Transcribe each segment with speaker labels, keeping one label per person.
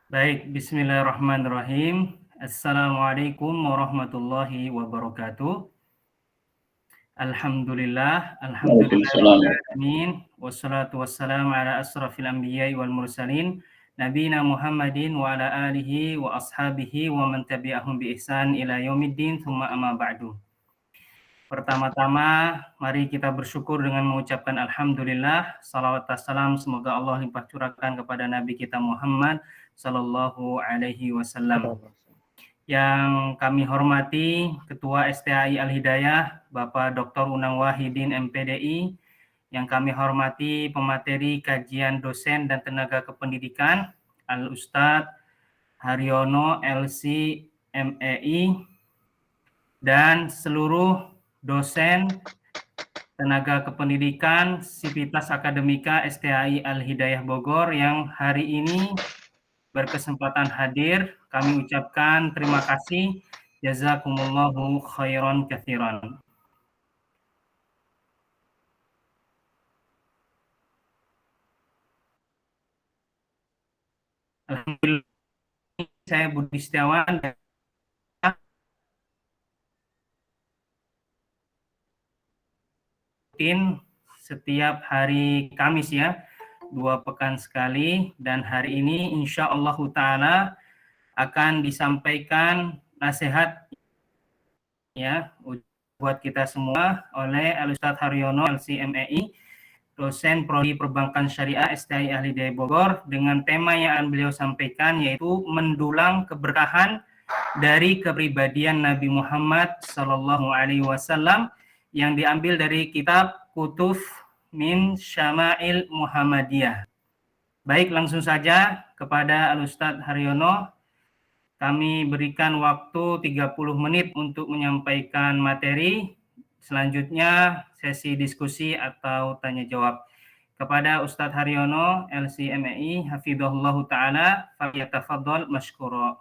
Speaker 1: Baik, bismillahirrahmanirrahim. Assalamualaikum warahmatullahi wabarakatuh. Alhamdulillah,
Speaker 2: Waalaikumsalam.
Speaker 1: alhamdulillahirabbil alamin, wassalatu wassalamu ala asrafil anbiya'i wal mursalin, nabiyina Muhammadin wa ala alihi wa ashabihi wa man tabi'ahum bi ihsan ila yaumiddin, tsumma amma ba'du. Pertama-tama, mari kita bersyukur dengan mengucapkan alhamdulillah, salawat wassalam semoga Allah limpah curahkan kepada Nabi kita Muhammad sallallahu alaihi wasallam. Yang kami hormati Ketua STAI Al-Hidayah, Bapak Dr. Unang Wahidin MPDI, yang kami hormati pemateri kajian dosen dan tenaga kependidikan, Al-Ustadz Haryono LC MEI, dan seluruh dosen tenaga kependidikan Sivitas Akademika STAI Al-Hidayah Bogor yang hari ini berkesempatan hadir. Kami ucapkan terima kasih. Jazakumullahu khairan katsiran. Alhamdulillah, saya Budi Setiawan dan setiap hari Kamis ya, 2 pekan sekali, dan hari ini insya Allah Ta'ala akan disampaikan nasihat ya buat kita semua oleh Al-Ustadz Haryono LCMEI, dosen Prodi Perbankan Syariah STAI Al-Hidayah Bogor, dengan tema yang akan beliau sampaikan yaitu mendulang keberkahan dari kepribadian Nabi Muhammad Sallallahu Alaihi Wasallam yang diambil dari kitab Kutuf min Syama'il Muhammadiyah. Baik, langsung saja kepada Al-Ustadz Haryono. Kami berikan waktu 30 menit untuk menyampaikan materi. Selanjutnya sesi diskusi atau tanya jawab. Kepada Ustadz Haryono LCMEI hafizahullahu taala, falyatafaddal masykura.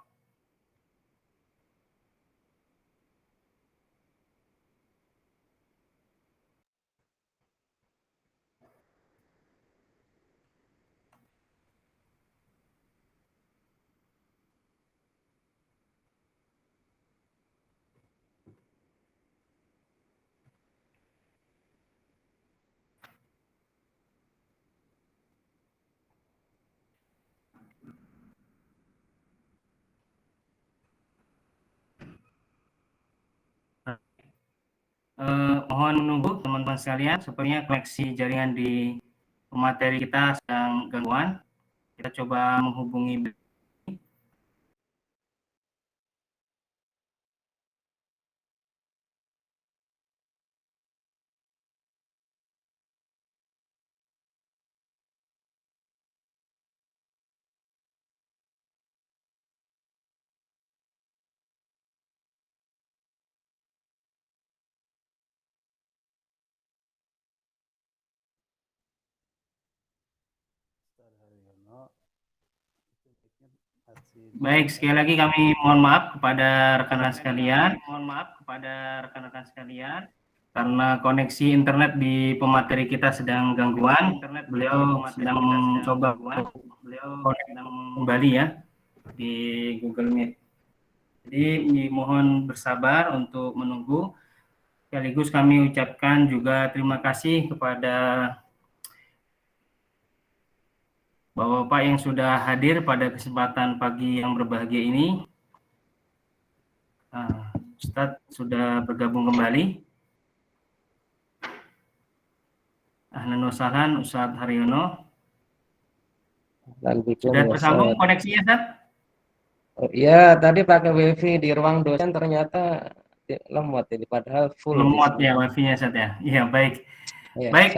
Speaker 1: Mohon menunggu teman-teman sekalian, sepertinya koneksi jaringan di materi kita sedang gangguan. Kita coba menghubungi. Baik, sekali lagi kami mohon maaf kepada rekan-rekan sekalian. Karena koneksi internet di pemateri kita sedang gangguan, beliau sedang mencoba kembali ya di Google Meet. Jadi mohon bersabar untuk menunggu. Sekaligus kami ucapkan juga terima kasih kepada Bapak-Bapak yang sudah hadir pada kesempatan pagi yang berbahagia ini. Ustadz sudah bergabung kembali. Ahlan wa sahlan Ustadz Haryono. Sudah tersambung koneksinya, Ustadz?
Speaker 3: Oh, iya, tadi pakai wifi di ruang dosen ternyata lemot ini, padahal full.
Speaker 1: Lemot ya wifi-nya, Ustadz ya. Iya, baik.
Speaker 3: Ya,
Speaker 1: Baik,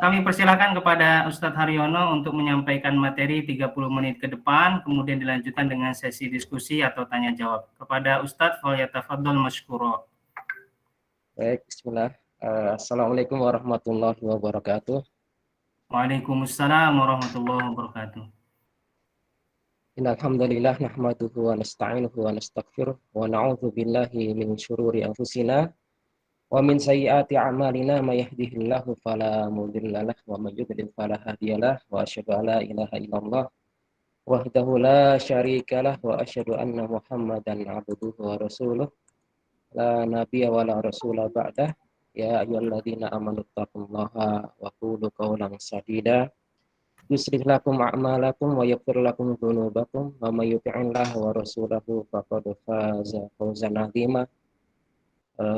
Speaker 1: kami persilakan kepada Ustadz Haryono untuk menyampaikan materi 30 menit ke depan, kemudian dilanjutkan dengan sesi diskusi atau tanya jawab. Kepada Ustadz, falyatafaddal masykura.
Speaker 3: Baik, bismillah. Assalamualaikum warahmatullahi wabarakatuh.
Speaker 1: Waalaikumsalam warahmatullahi wabarakatuh.
Speaker 3: Innalhamdulillah nahmaduhu wa nasta'inuhu wa nastaghfiruh wa na'udzu billahi min syururi anfusina wa min sayyiati a'malina may yahdihillahu fala mudhillalah wa may yudlil fala hadiyalah wa asyhadu an la ilaha illallah wahdahu la syarikalah wa asyhadu anna Muhammadan abduhu wa rasuluh la nabiyya wa la rasula ba'dah. Ya ayyuhalladzina amanu taqullaha wa qulu qawlan sadida yuslih lakum a'malakum wa yaghfir lakum dzunubakum wa may yuti'illaha wa rasulahu faqad faza fawzan 'azima.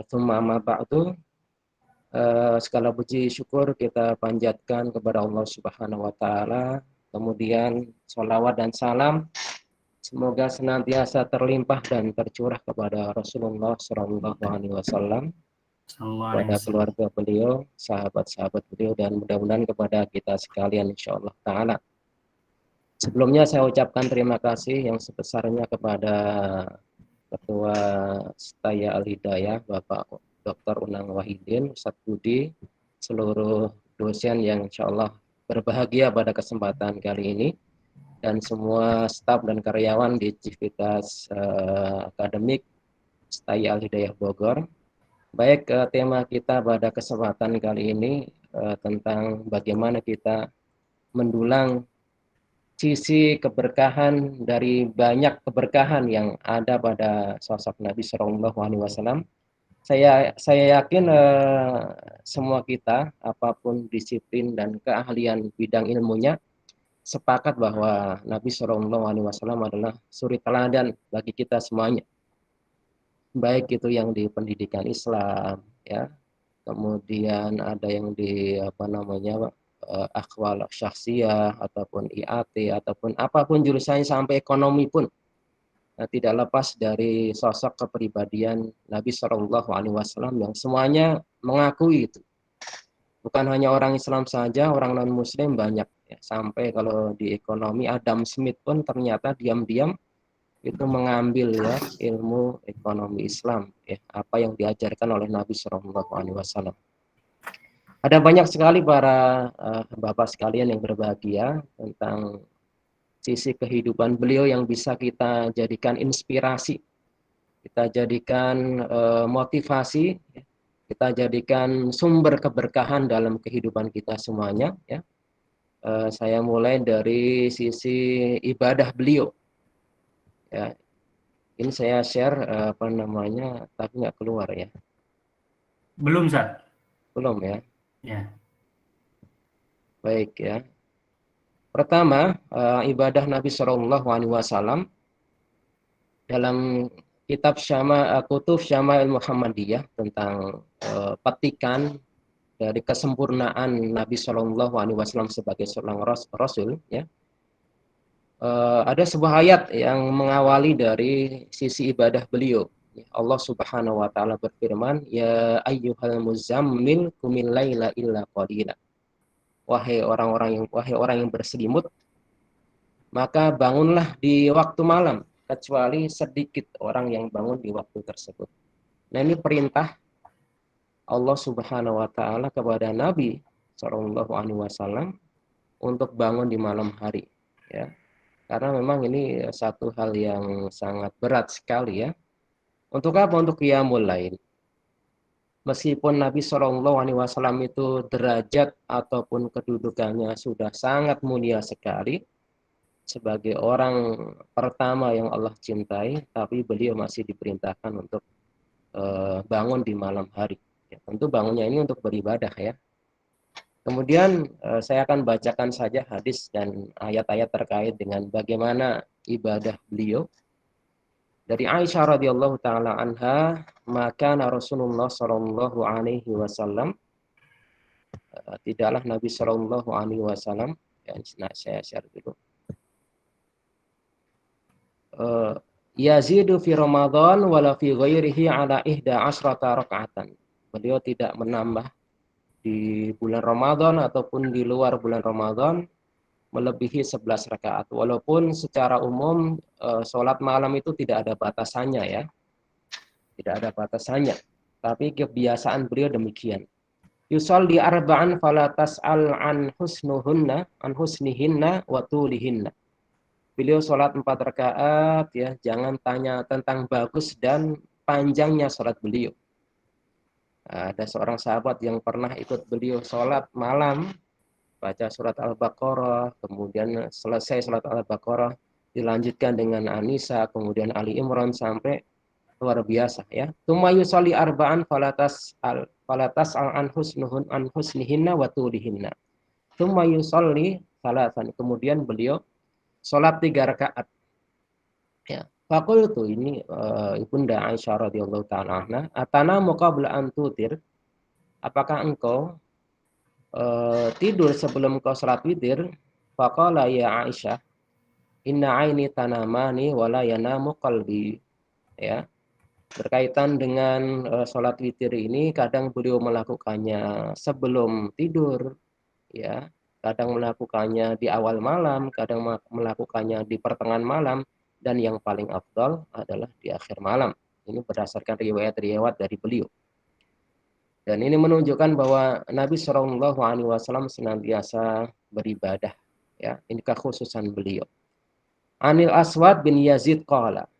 Speaker 3: Tsumma amma ba'du. Segala puji syukur kita panjatkan kepada Allah Subhanahu wa taala. Kemudian sholawat dan salam semoga senantiasa terlimpah dan tercurah kepada Rasulullah Shallallahu alaihi wasallam,
Speaker 1: Sallallahu alaihi
Speaker 3: kepada
Speaker 1: wasallam.
Speaker 3: keluarga beliau, sahabat-sahabat beliau, dan mudah-mudahan kepada kita sekalian insyaallah taala. Sebelumnya saya ucapkan terima kasih yang sebesarnya kepada Ketua Staya Al-Hidayah Bapak Dr. Unang Wahidin, Ustadz Budi, seluruh dosen yang insya Allah berbahagia pada kesempatan kali ini, dan semua staf dan karyawan di Civitas Akademik Staya Al-Hidayah Bogor. Baik, tema kita pada kesempatan kali ini tentang bagaimana kita mendulang sisi keberkahan dari banyak keberkahan yang ada pada sosok Nabi Shallallahu Alaihi Wasallam. Saya yakin semua kita, apapun disiplin dan keahlian bidang ilmunya, sepakat bahwa Nabi Shallallahu Alaihi Wasallam adalah suri teladan bagi kita semuanya. Baik itu yang di pendidikan Islam, ya, kemudian ada yang di akwal syakhsiyah ataupun IAT ataupun apapun jurusannya sampai ekonomi pun tidak lepas dari sosok kepribadian Nabi Shallallahu Alaihi Wasallam yang semuanya mengakui itu. Bukan hanya orang Islam saja, orang non Muslim banyak. Ya, sampai kalau di ekonomi Adam Smith pun ternyata diam-diam itu mengambil ya ilmu ekonomi Islam, ya, apa yang diajarkan oleh Nabi Shallallahu Alaihi Wasallam. Ada banyak sekali para bapak sekalian yang berbahagia tentang sisi kehidupan beliau yang bisa kita jadikan inspirasi, kita jadikan motivasi, kita jadikan sumber keberkahan dalam kehidupan kita semuanya. Ya. Saya mulai dari sisi ibadah beliau. Ya. Ini saya share tapi nggak keluar ya.
Speaker 1: Belum, Ustaz?
Speaker 3: Belum ya.
Speaker 1: Ya.
Speaker 3: Baik ya. Pertama, ibadah Nabi Shallallahu Alaihi Wasallam dalam kitab Kutub Syama'il Muhammadiyah tentang petikan dari kesempurnaan Nabi Shallallahu Alaihi Wasallam sebagai seorang Rasul, ya. Ada sebuah ayat yang mengawali dari sisi ibadah beliau. Allah Subhanahu Wa Taala berfirman, Ya ayyuhal muzammil qumil laila illa qalila. Wahai orang yang berselimut, maka bangunlah di waktu malam, kecuali sedikit orang yang bangun di waktu tersebut. Nah, ini perintah Allah Subhanahu wa taala kepada Nabi Shallallahu alaihi wasallam untuk bangun di malam hari, ya. Karena memang ini satu hal yang sangat berat sekali, ya. Untuk apa? Untuk qiyamul lail. Meskipun Nabi Shallallahu alaihi wasallam itu derajat ataupun kedudukannya sudah sangat mulia sekali, sebagai orang pertama yang Allah cintai, tapi beliau masih diperintahkan untuk bangun di malam hari. Ya, tentu bangunnya ini untuk beribadah, ya. Kemudian saya akan bacakan saja hadis dan ayat-ayat terkait dengan bagaimana ibadah beliau. Dari Aisyah radhiyallahu taala anha, maka Rasulullah sallallahu alaihi wasallam, tidaklah Nabi sallallahu alaihi wasallam, ya, saya share dulu. Yazidu fi Ramadan wala fi ghairihi ala ihda asrata raka'atan. Beliau tidak menambah di bulan Ramadan ataupun di luar bulan Ramadan melebihi 11 rakaat. Walaupun secara umum sholat malam itu tidak ada batasannya, ya. Tidak ada batasannya. Tapi kebiasaan beliau demikian. Yusalli arba'an fala tas'al an husnihinna wa tulihinna. Beliau sholat 4 rakaat, ya, jangan tanya tentang bagus dan panjangnya sholat beliau. Ada seorang sahabat yang pernah ikut beliau sholat malam, baca surat Al-Baqarah, kemudian selesai surat Al-Baqarah dilanjutkan dengan An-Nisa, kemudian Ali Imran sampai luar biasa ya. Tsumma yusalli arba'an falatas an husnihinna wa tulihinna. Tsumma yusalli salatan. Kemudian beliau salat 3 rakaat. Ya. Faqultu, ini Ibunda Aisyah radhiyallahu ta'ala anha, atanamu qabla an tutir? Apakah engkau tidur sebelum kau salat witir? Faqala ya Aisyah, inna aini tanamani wala yanamu qalbi. Ya. Berkaitan dengan sholat witir ini, kadang beliau melakukannya sebelum tidur, ya, kadang melakukannya di awal malam, kadang melakukannya di pertengahan malam, dan yang paling afdal adalah di akhir malam. Ini berdasarkan riwayat-riwayat dari beliau. Dan ini menunjukkan bahwa Nabi Shallallahu Alaihi Wasallam senantiasa beribadah. Ya, ini kekhususan beliau. Anil Aswad bin Yazid qala,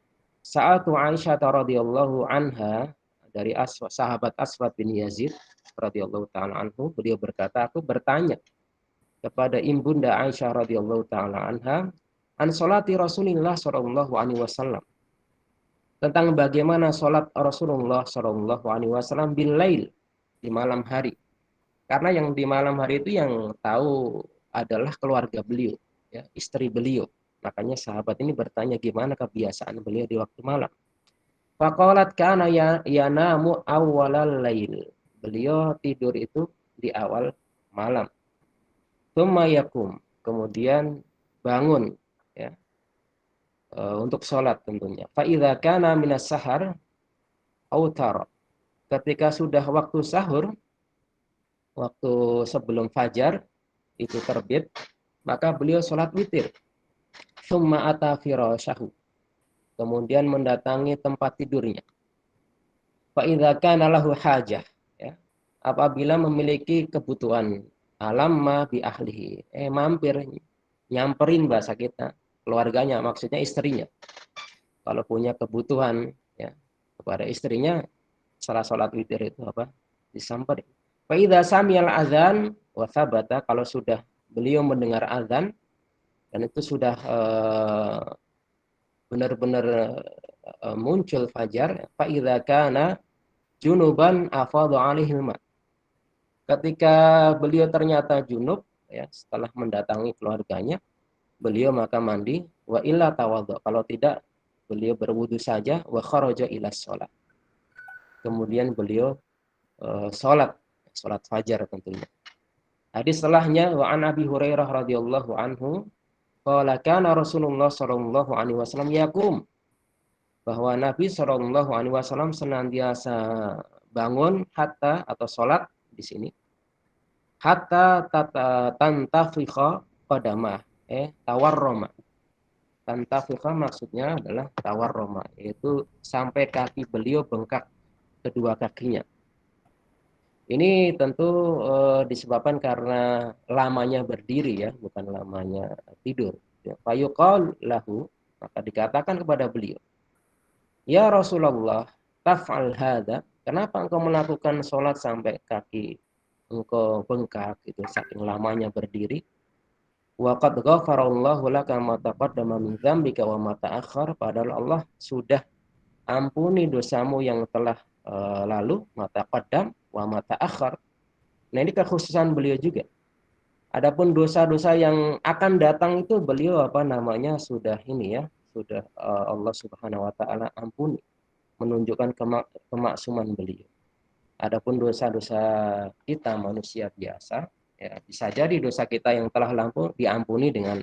Speaker 3: Sa'atu Aisyah radhiyallahu anha, dari sahabat Aswad bin Yazid radhiyallahu taala anhu, beliau berkata, aku bertanya kepada Ibunda Aisyah radhiyallahu taala anha an salati Rasulullah sallallahu alaihi wasallam, tentang bagaimana salat Rasulullah sallallahu alaihi wasallam bil lail, di malam hari. Karena yang di malam hari itu yang tahu adalah keluarga beliau, ya, istri beliau. Makanya sahabat ini bertanya gimana kebiasaan beliau di waktu malam. Faqalat kana yanamu awwalal lail. Beliau tidur itu di awal malam. Tsumma yakum, kemudian bangun, ya, untuk sholat tentunya. Fa idza kana minas sahar autar. Ketika sudah waktu sahur, waktu sebelum fajar itu terbit, maka beliau sholat witir. Tsumma ata firasyahu, kemudian mendatangi tempat tidurnya. Fa idza kana lahu hajah, ya, apabila memiliki kebutuhan, alamma bi ahlihi, mampir, nyamperin bahasa kita, keluarganya, maksudnya istrinya. Kalau punya kebutuhan, ya, kepada istrinya, salah sholat witir itu apa? Disamperin. Fa idza samiyal azan wa thabata, kalau sudah beliau mendengar azan dan itu sudah benar-benar muncul fajar, fa idza kana junuban afadha alaihi ma. Ketika beliau ternyata junub, ya, setelah mendatangi keluarganya, beliau maka mandi, wa illa tawadhu, kalau tidak beliau berwudu saja, wa kharaja ila shalah. Kemudian beliau salat fajar tentunya. Hadis setelahnya, wa an Abi Hurairah radhiyallahu anhu qala kana Rasulullah sallallahu alaihi wasallam yaqum, bahwa Nabi sallallahu alaihi wasallam senantiasa bangun hatta, atau salat di sini, hatta tantafikha qadamah, tawarroma. Tantafikha maksudnya adalah tawarroma, yaitu sampai kaki beliau bengkak, kedua kakinya. Ini tentu disebabkan karena lamanya berdiri, ya, bukan lamanya tidur. Fayuqal lahu, maka dikatakan kepada beliau, ya Rasulullah, taf'al hadza, kenapa engkau melakukan sholat sampai kaki engkau bengkak itu saking lamanya berdiri? Wa qad ghafarallahu laka ma taqaddama min dzambika wa ma ta'akhkhar, padahal Allah sudah ampuni dosamu yang telah lalu, ma taqaddam wa ma ta'akhkhar. Nah, ini kekhususan beliau juga. Adapun dosa-dosa yang akan datang itu beliau sudah ini, ya, sudah Allah Subhanahu wa taala ampuni, menunjukkan kemaksuman beliau. Adapun dosa-dosa kita manusia biasa, ya, bisa jadi dosa kita yang telah lampau diampuni dengan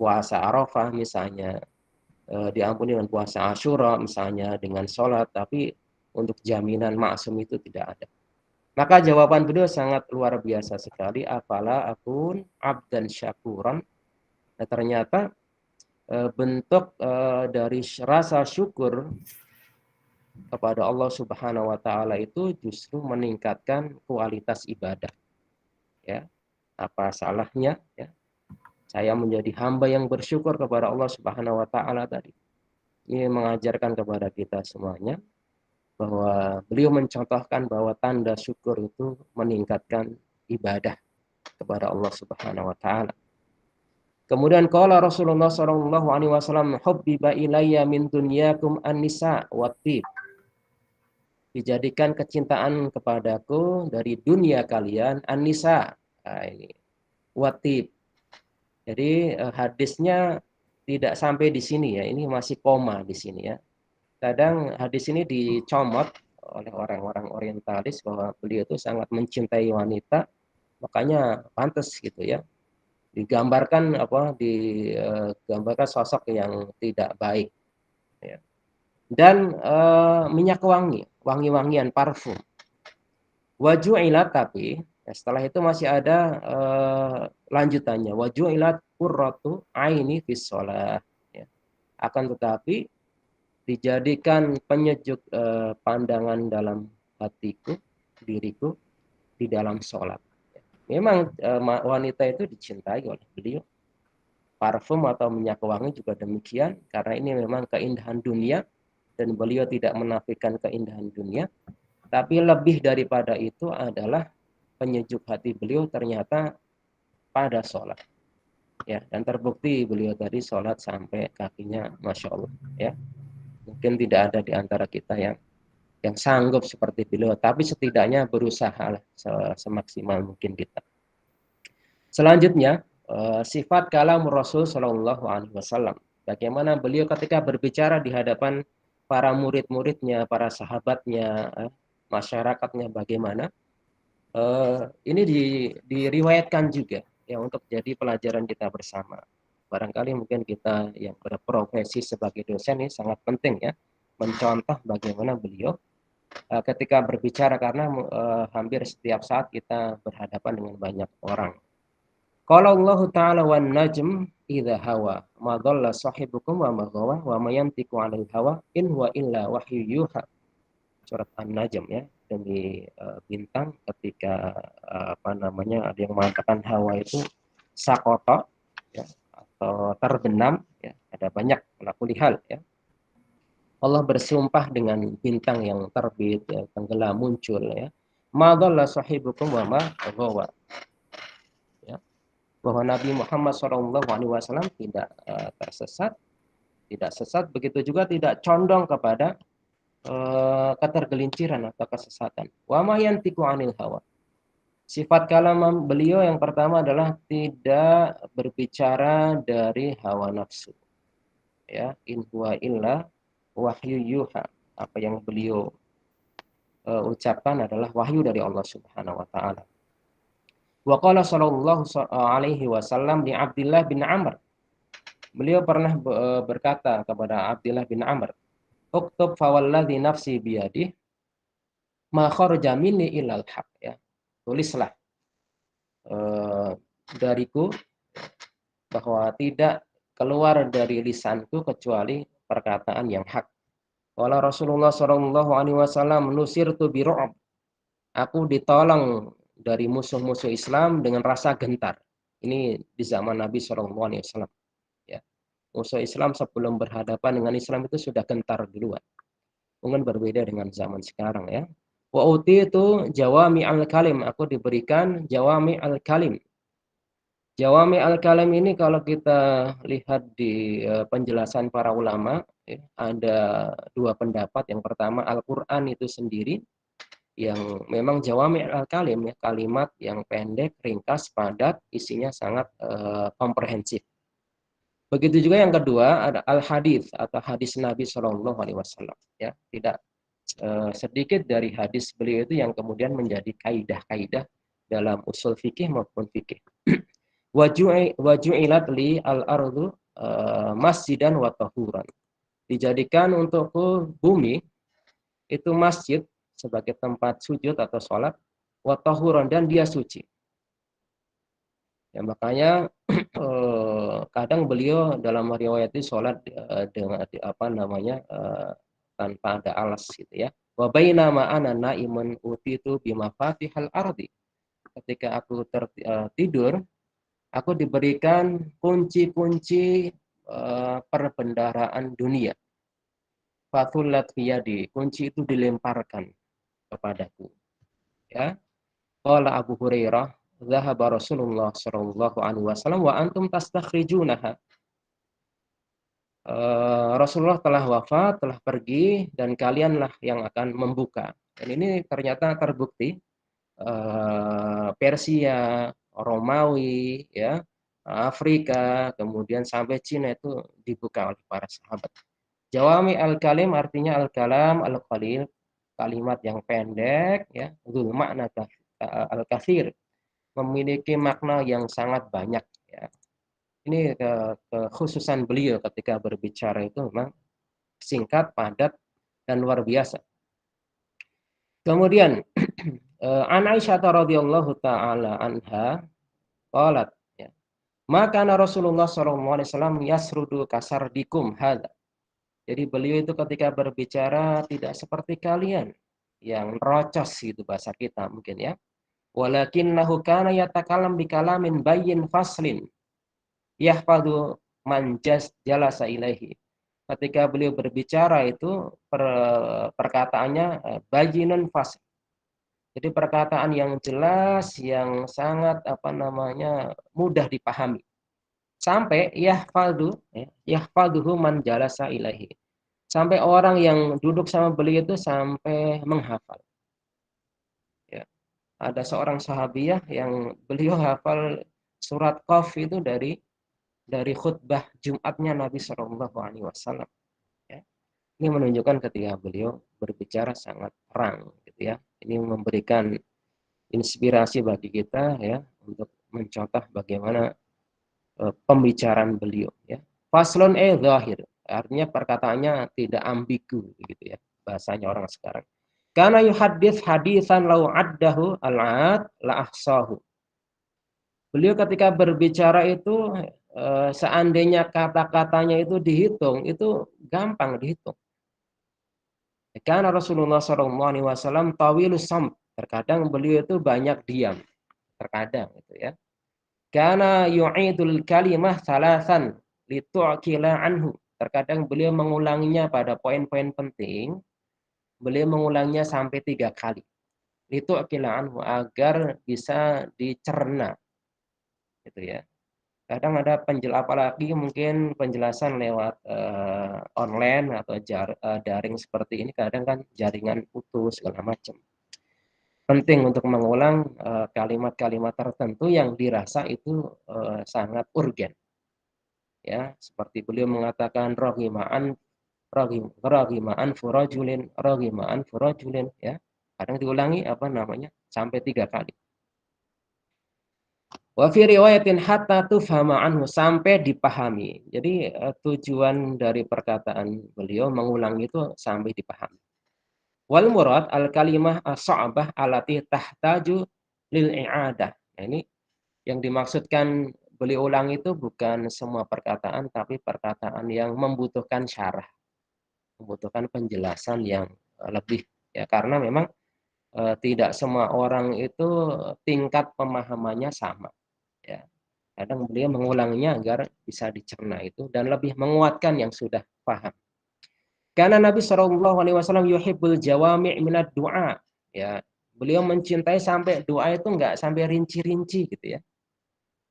Speaker 3: puasa Arafah misalnya, diampuni dengan puasa Asyura misalnya, dengan sholat, tapi untuk jaminan maksum itu tidak ada. Maka jawaban beliau sangat luar biasa sekali, afala akun abdan syakuran. Nah, ternyata bentuk dari rasa syukur kepada Allah Subhanahu wa taala itu justru meningkatkan kualitas ibadah. Ya. Apa salahnya, ya, saya menjadi hamba yang bersyukur kepada Allah Subhanahu wa taala tadi. Ini mengajarkan kepada kita semuanya bahwa beliau mencontohkan bahwa tanda syukur itu meningkatkan ibadah. kepada Allah Subhanahu wa taala. Kemudian qala Rasulullah sallallahu alaihi wasallam, hubbiba ilayya min dunyakum an-nisa wat-tib. Dijadikan kecintaan kepadaku dari dunia kalian an-nisa. Nah, ini wat-tib. Jadi hadisnya tidak sampai di sini ya, ini masih koma di sini ya. Kadang hadis ini dicomot oleh orang-orang orientalis bahwa beliau itu sangat mencintai wanita, makanya pantas gitu ya. Digambarkan digambarkan sosok yang tidak baik ya. Dan minyak wangi, wangi-wangian parfum. Waju'ilat, tapi setelah itu masih ada lanjutannya. Waju'ilat qurratu aini fis shalah ya. Akan tetapi dijadikan penyejuk pandangan dalam hatiku, diriku di dalam sholat. Memang wanita itu dicintai oleh beliau. Parfum atau minyak wangi juga demikian, karena ini memang keindahan dunia dan beliau tidak menafikan keindahan dunia. Tapi lebih daripada itu adalah penyejuk hati beliau ternyata pada sholat. Ya, dan terbukti beliau tadi sholat sampai kakinya, masya Allah. Ya, mungkin tidak ada di antara kita yang sanggup seperti beliau, tapi setidaknya berusaha semaksimal mungkin kita. Selanjutnya, sifat kalam Rasul Shallallahu Alaihi Wasallam. Bagaimana beliau ketika berbicara di hadapan para murid-muridnya, para sahabatnya, masyarakatnya bagaimana. Ini diriwayatkan juga ya untuk jadi pelajaran kita bersama. Barangkali mungkin kita yang berprofesi sebagai dosen ini sangat penting ya mencontoh bagaimana beliau ketika berbicara, karena hampir setiap saat kita berhadapan dengan banyak orang. Qala Allah Ta'ala wan najm idza hawa ma dhalla sahibukum wa ma ghawa wa ma yantiqu 'anil hawa in huwa illa wahyu yuha. Surat An-Najm ya, demi bintang ketika ada yang mengatakan hawa itu sakoto ya, atau terbenam ya, ada banyak hal ya. Allah bersumpah dengan bintang yang terbit ya, tenggelam, muncul ya. Ma dhalla sahibukum wa ma ghawa. Ya. Bahwa Nabi Muhammad SAW tidak tersesat, tidak sesat, begitu juga tidak condong kepada ketergelinciran atau kesesatan. Wa ma yantiqu 'anil hawa. Sifat kalam beliau yang pertama adalah tidak berbicara dari hawa nafsu. Ya, in huwa illa wahyu yuha. Apa yang beliau ucapkan adalah wahyu dari Allah Subhanahu wa taala. Wa qala sallallahu alaihi wasallam li Abdullah bin Amr. Beliau pernah berkata kepada Abdullah bin Amr, "Uktub fawalladzi nafsi biyadih ma kharaja minni illal haq." Ya. Tulislah dariku bahwa tidak keluar dari lisanku kecuali perkataan yang hak. Qala Rasulullah sallallahu alaihi wasallam, "Nusirtu bi ru'b." Aku ditolong dari musuh-musuh Islam dengan rasa gentar. Ini di zaman Nabi sallallahu alaihi wasallam. Ya. Musuh Islam sebelum berhadapan dengan Islam itu sudah gentar duluan. Mungkin berbeda dengan zaman sekarang ya. Wa utitu jawami al-kalim. Aku diberikan jawami al-kalim. Jawami al-kalim ini kalau kita lihat di penjelasan para ulama ya, ada dua pendapat. Yang pertama Al-Qur'an itu sendiri yang memang jawami al-kalim ya, kalimat yang pendek, ringkas, padat, isinya sangat komprehensif. Begitu juga yang kedua ada al-hadis atau hadis Nabi Shallallahu Alaihi Wasallam ya, tidak sedikit dari hadis beliau itu yang kemudian menjadi kaidah-kaidah dalam usul fikih maupun fikih. Waju'ilat li al-ardu masjidan wa tahuran. Dijadikan untukku bumi itu masjid sebagai tempat sujud atau sholat, wa tahuran, dan dia suci. Ya, makanya kadang beliau dalam riwayat itu sholat dengan tanpa ada alas gitu ya. Wa bainama ana naimun utitu bimafatihal ardi. Ketika aku tidur, aku diberikan kunci-kunci perbendaharaan dunia. Fatullat fiyadi, kunci itu dilemparkan kepadaku. Ya. Qala Abu Hurairah dzahaba Rasulullah sallallahu alaihi wasallam wa antum tastakhrijunaha. Rasulullah telah wafat, telah pergi, dan kalianlah yang akan membuka. Dan ini ternyata terbukti Persia, Romawi, ya, Afrika, kemudian sampai Cina itu dibuka oleh para sahabat. Jawami al-kalim artinya al-kalam al-qalil, kalimat yang pendek, ya, dzul makna al-katsir, memiliki makna yang sangat banyak, ya. Ini kekhususan beliau ketika berbicara itu memang singkat, padat, dan luar biasa. Kemudian An Aisyah radhiyallahu taala anha qalat, ya, maka Rasulullah sallallahu alaihi wasallam yasrudu kasardikum hadza. Jadi beliau itu ketika berbicara tidak seperti kalian yang rocos gitu bahasa kita mungkin, ya. Walakinnahu kana yatakallam bikalamin bayyin faslin yahfadu man jalasa ilaihi. Ketika beliau berbicara itu perkataannya bayyinun fasl. Jadi perkataan yang jelas, yang sangat mudah dipahami. Sampai yahfaduhu man jalasa ilaihi. Sampai orang yang duduk sama beliau itu sampai menghafal. Ya. Ada seorang sahabiah yang beliau hafal surat Qaf itu dari khutbah Jumatnya Nabi Shallallahu Alaihi Wasallam. Ya. Ini menunjukkan ketika beliau berbicara sangat terang, gitu ya. Ini memberikan inspirasi bagi kita, ya, untuk mencontoh bagaimana pembicaraan beliau, ya. Faslun zahir, artinya perkataannya tidak ambigu, gitu ya, bahasanya orang sekarang. Karena yuhaddits hadisan lau addahu al-ad la ahsahu. Beliau ketika berbicara itu seandainya kata-katanya itu dihitung, itu gampang dihitung. Karena Rasulullah SAW tawilus samt, terkadang beliau itu banyak diam, terkadang itu, ya. Karena yu'idul kalimah salasan litu'qila anhu. Terkadang beliau mengulanginya pada poin-poin penting, beliau mengulanginya sampai 3 kali. Litu'qila anhu, agar bisa dicerna, gitu ya. Kadang ada apalagi mungkin penjelasan lewat online atau daring seperti ini, kadang kan jaringan putus segala macam. Penting untuk mengulang kalimat-kalimat tertentu yang dirasa itu sangat urgen, ya. Seperti beliau mengatakan rohima'an furajulin, ya. Kadang diulangi sampai 3 kali. Wa fi riwayatin hatta tufhama anhu, sampai dipahami. Jadi tujuan dari perkataan beliau mengulang itu sampai dipahami. Wal murad al kalimah as-sa'bah allati tahtaju lil i'adah. Nah, ini yang dimaksudkan beliau ulang itu bukan semua perkataan, tapi perkataan yang membutuhkan syarah, membutuhkan penjelasan yang lebih, ya, karena memang tidak semua orang itu tingkat pemahamannya sama, ya. Kadang beliau mengulanginya agar bisa dicerna itu dan lebih menguatkan yang sudah paham. Karena Nabi Shallallahu Alaihi Wasallam yuhibbul jawami' minad du'a, ya. Beliau mencintai sampai doa itu enggak sampai rinci-rinci, gitu ya.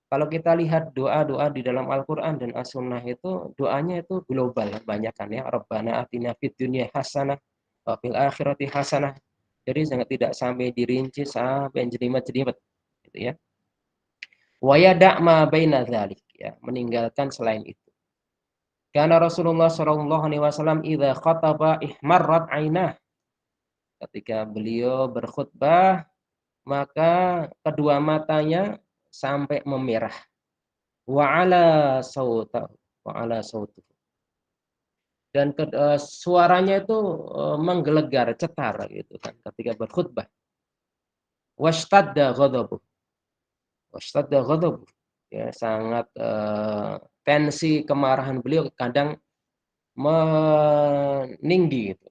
Speaker 3: Kalau kita lihat doa-doa di dalam Al-Quran dan As-Sunnah itu doanya itu global, banyak kan, ya. Rabbana atina fid dunya hasanah wa fil akhirati hasanah. Jadi sangat tidak sampai dirinci sampai jelimet-jelimet, gitu ya. Wa yada' ma baina dzalik, ya, meninggalkan selain itu. Karena Rasulullah Shallallahu Alaihi Wasallam idza khataba ihmarrat ainah. Ketika beliau berkhutbah, maka kedua matanya sampai memerah. Wa ala sautahu, wa ala sautahu. Dan suaranya itu menggelegar, cetar, gitu kan, ketika berkhutbah. Washtadda ghadabuh. Washtadda ghadabuh. Ya, sangat tensi kemarahan beliau kadang meninggi, gitu.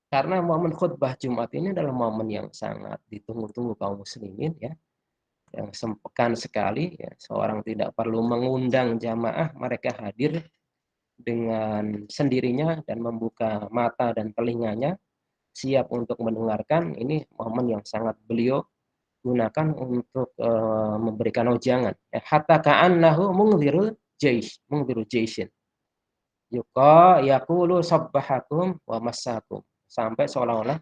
Speaker 3: Karena momen khutbah Jumat ini adalah momen yang sangat ditunggu-tunggu kaum muslimin, ya. Yang sepekan sekali, ya, seorang tidak perlu mengundang jamaah, mereka hadir dengan sendirinya dan membuka mata dan telinganya siap untuk mendengarkan. Ini momen yang sangat beliau gunakan untuk memberikan ujangan. Hatta ka'annahu mungdhiru jaishin. Yaqulu sabbahakum wa massakum. Sampai seolah-olah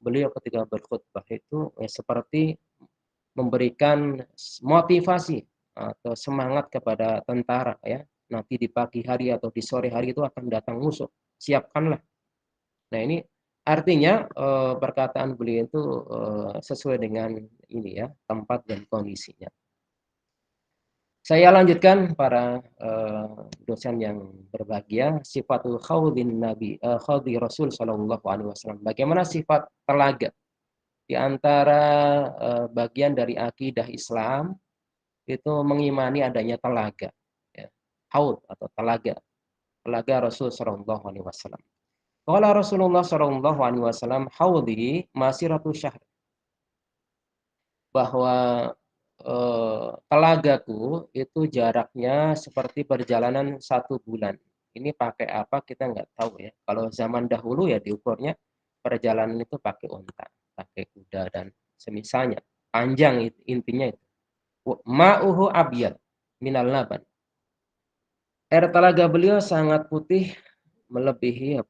Speaker 3: beliau ketika berkhutbah itu seperti memberikan motivasi atau semangat kepada tentara ya. Nanti di pagi hari atau di sore hari itu akan datang musuh. Siapkanlah. Nah, ini artinya perkataan beliau itu sesuai dengan ini ya, tempat dan kondisinya. Saya lanjutkan para dosen yang berbahagia, sifatul khawdin Nabi, khawdi Rasul Shallallahu Alaihi Wasallam. Bagaimana sifat telaga? Di antara bagian dari akidah Islam itu mengimani adanya telaga, ya. Haud atau telaga Rasul Shallallahu Alaihi Wasallam. Qala Rasulullah Shallallahu Alaihi Wasallam, haudi masiratu syahr, bahwa telagaku itu jaraknya seperti perjalanan 1 bulan. Ini pakai apa kita nggak tahu ya. Kalau zaman dahulu ya diukurnya perjalanan itu pakai unta, pakai kuda dan semisalnya. Panjang intinya itu. Ma'uhu abyad minal laban. Air telaga beliau sangat putih melebihi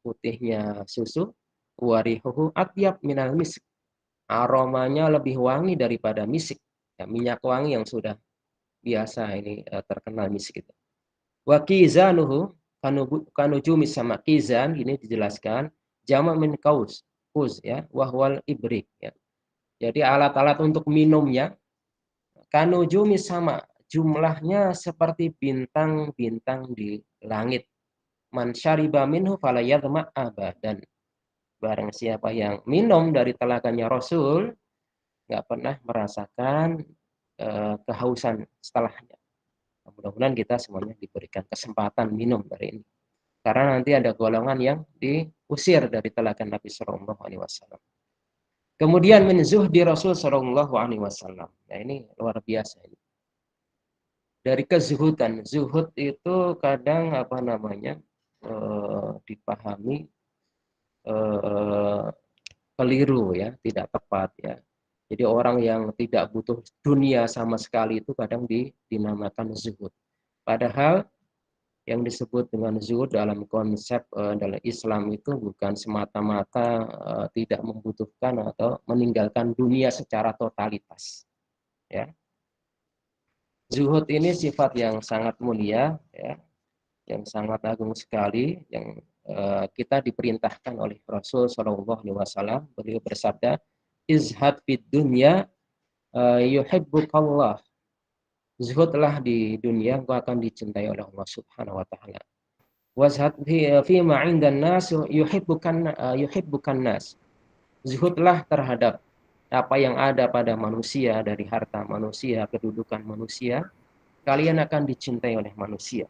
Speaker 3: putihnya susu. Warihuhu atyab minal misk. Aromanya lebih wangi daripada misik, ya, minyak wangi yang sudah biasa ini terkenal misik itu. Wa kizanuhu kanujumis, sama kizan ini dijelaskan jama' min kaus ya, wahwal ibrik ya. Jadi alat-alat untuk minumnya kanujumis, sama jumlahnya seperti bintang-bintang di langit. Man syariba minhu fala yadhma abadan. Barang siapa yang minum dari telaganya Rasul nggak pernah merasakan kehausan setelahnya. Mudah-mudahan kita semuanya diberikan kesempatan minum dari ini. Karena nanti ada golongan yang diusir dari telaga Nabi Shallallahu Alaihi Wasallam. Kemudian min zuhdi Rasul Shallallahu Alaihi Wasallam. Nah, ini luar biasa ini. Dari kezuhudan, zuhud itu kadang dipahami keliru ya, tidak tepat ya. Jadi orang yang tidak butuh dunia sama sekali itu kadang dinamakan zuhud. Padahal yang disebut dengan zuhud dalam konsep dalam Islam itu bukan semata-mata tidak membutuhkan atau meninggalkan dunia secara totalitas. Ya. Zuhud ini sifat yang sangat mulia, ya, yang sangat agung sekali, yang kita diperintahkan oleh Rasul Shallallahu Alaihi Wasallam. Beliau bersabda, izhad fid dunya yuhibbukallah. Zuhudlah di dunia, engkau akan dicintai oleh Allah Subhanahu wa taala. Wazhad fi ma 'indan nas yuhibbukan nas. Zuhudlah terhadap apa yang ada pada manusia, dari harta manusia, kedudukan manusia, kalian akan dicintai oleh manusia.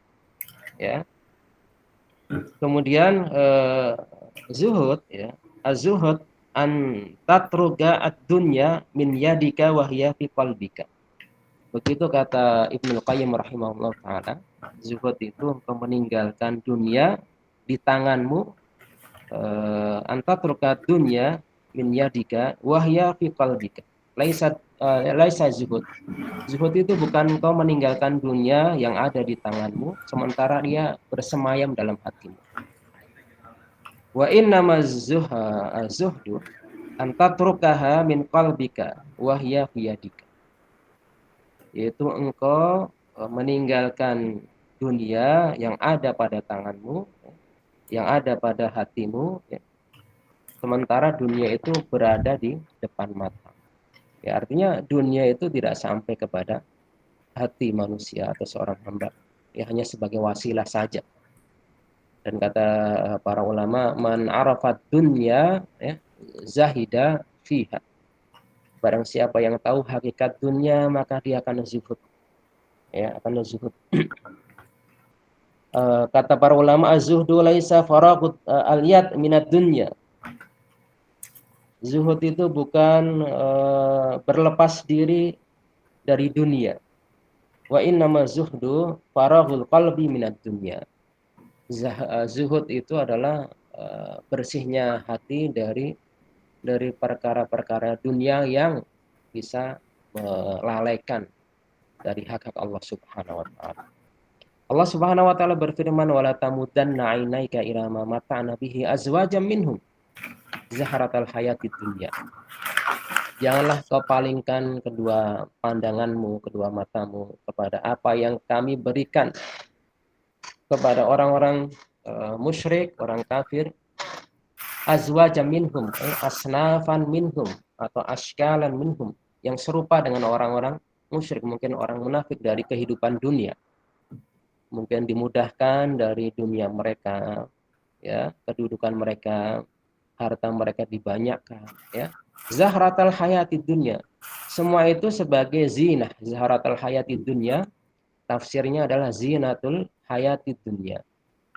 Speaker 3: Ya. Kemudian zuhud ya, az-zuhud an tatruga ad-dunya min yadika wa hiya fi qalbika. Begitu kata Ibnu Qayyim rahimahullah taala, zuhud itu engkau meninggalkan dunia di tanganmu, an tatruga dunya min yadika wa hiya fi qalbika. Laisa zuhud. Zuhud itu bukan engkau meninggalkan dunia yang ada di tanganmu sementara dia bersemayam dalam hatimu. Wa innama zuhdu an tatrukaha min qalbika wa hiya fi yadika. Yaitu engkau meninggalkan dunia yang ada pada tanganmu, yang ada pada hatimu, ya. Sementara dunia itu berada di depan mata. Ya, artinya dunia itu tidak sampai kepada hati manusia atau seorang hamba. Ya, hanya sebagai wasilah saja. Dan kata para ulama, man arafat dunya ya, zahida fiha. Barang siapa yang tahu hakikat dunia, maka dia akan zuhud. Ya, akan zuhud. Kata para ulama, az-zuhdu laisa faraghut al-yad minad dunya. Zuhud itu bukan berlepas diri dari dunia. Wa innama zuhdu faraghul qalbi minad dunya. Zuhud itu adalah bersihnya hati dari dari perkara-perkara dunia yang bisa melalaikan dari hak-hak Allah Subhanahu wa taala. Allah Subhanahu wa taala berfirman, wala tamudanna 'ainaika ila ma mata'na bihi azwajan minhum zahratal hayatid dunya. Janganlah kau palingkan kedua pandanganmu, kedua matamu kepada apa yang kami berikan kepada orang-orang musyrik, orang kafir, azwajan minhum, asnafan minhum atau askalan minhum, yang serupa dengan orang-orang musyrik, mungkin orang munafik dari kehidupan dunia. Mungkin dimudahkan dari dunia mereka, ya, kedudukan mereka, harta mereka dibanyakkan, ya. Zahratal hayatid dunya. Semua itu sebagai zinah. Zahratal hayatid dunya tafsirnya adalah zinatul hayatid dunya.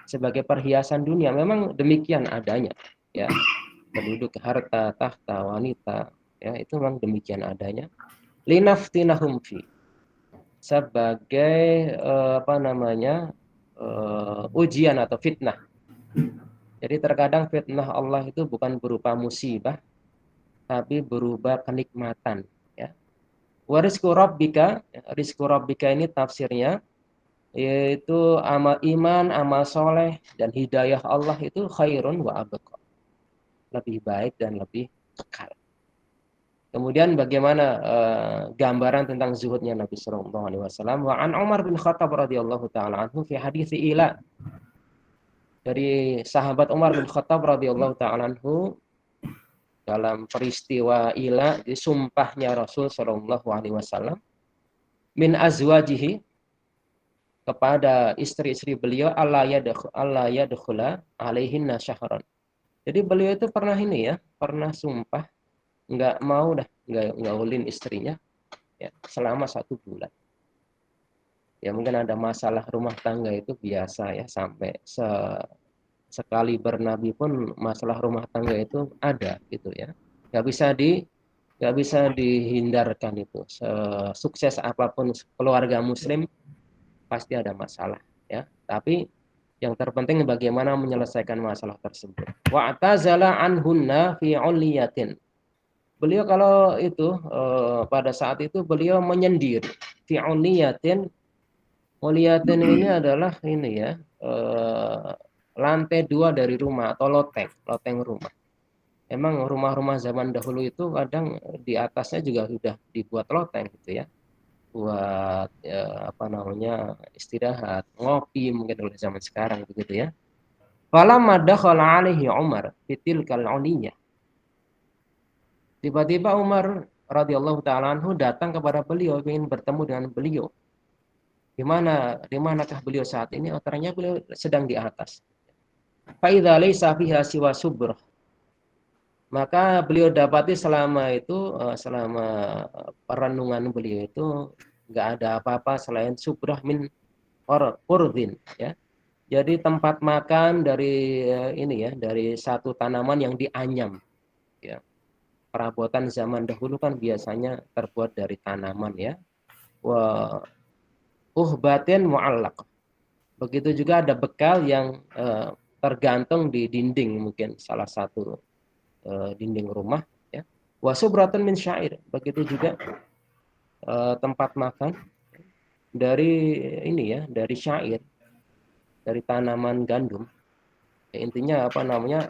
Speaker 3: Sebagai perhiasan dunia, memang demikian adanya, ya. Penduduk, harta, tahta, wanita, ya, itu memang demikian adanya. Linaftinahum fi. Sebagai ujian atau fitnah. Jadi terkadang fitnah Allah itu bukan berupa musibah, tapi berupa kenikmatan, ya. Wa rizqu rabbika, rizqu rabbika ini tafsirnya yaitu amal iman, amal soleh dan hidayah Allah itu khairun wa abqa. Lebih baik dan lebih kekal. Kemudian bagaimana gambaran tentang zuhudnya Nabi sallallahu alaihi wasallam? Wa an Umar bin Khattab radhiyallahu taala anhu fi hadits ila. Dari sahabat Umar bin Khattab radhiyallahu taala anhu dalam peristiwa ila, di sumpahnya Rasul sallallahu alaihi wasallam min azwajihi, kepada istri-istri beliau, Allah yadkhula alaihinna syahran. Jadi beliau itu pernah ini, ya, pernah sumpah nggak mau nggak ulin istrinya, ya, selama 1 bulan. Ya mungkin ada masalah rumah tangga itu biasa, ya, sampai sekali bernabi pun masalah rumah tangga itu ada gitu, ya. Nggak bisa dihindarkan itu. Sukses apapun keluarga muslim pasti ada masalah, ya. Tapi yang terpenting bagaimana menyelesaikan masalah tersebut. Wa'tazala anhunna fi 'uliyatin. Beliau kalau itu pada saat itu beliau menyendiri fi 'uliyatin. 'Uliyatin ini adalah ini, ya, lantai 2 dari rumah atau loteng rumah. Emang rumah-rumah zaman dahulu itu kadang di atasnya juga sudah dibuat loteng gitu, ya. Buat istirahat, ngopi mungkin kalau zaman sekarang begitu, ya. Falamma dakhala alaihi Umar fitilkal uliyah. Tiba-tiba Umar radhiyallahu taala anhu datang kepada beliau, ingin bertemu dengan beliau. Di manakah beliau saat ini? Oh, ternyata beliau sedang di atas. Fa idza laisa fiha siwa subrah. Maka beliau dapati selama perenungan beliau itu nggak ada apa-apa selain subrah min urdin, ya. Jadi tempat makan dari dari satu tanaman yang dianyam, ya. Perabotan zaman dahulu kan biasanya terbuat dari tanaman, ya. Wa uhbatin mu'allaq. Begitu juga ada bekal yang tergantung di dinding, mungkin salah satu dinding rumah, ya. Wa subratun min syair. Begitu juga tempat makan dari dari syair, dari tanaman gandum. Ya, intinya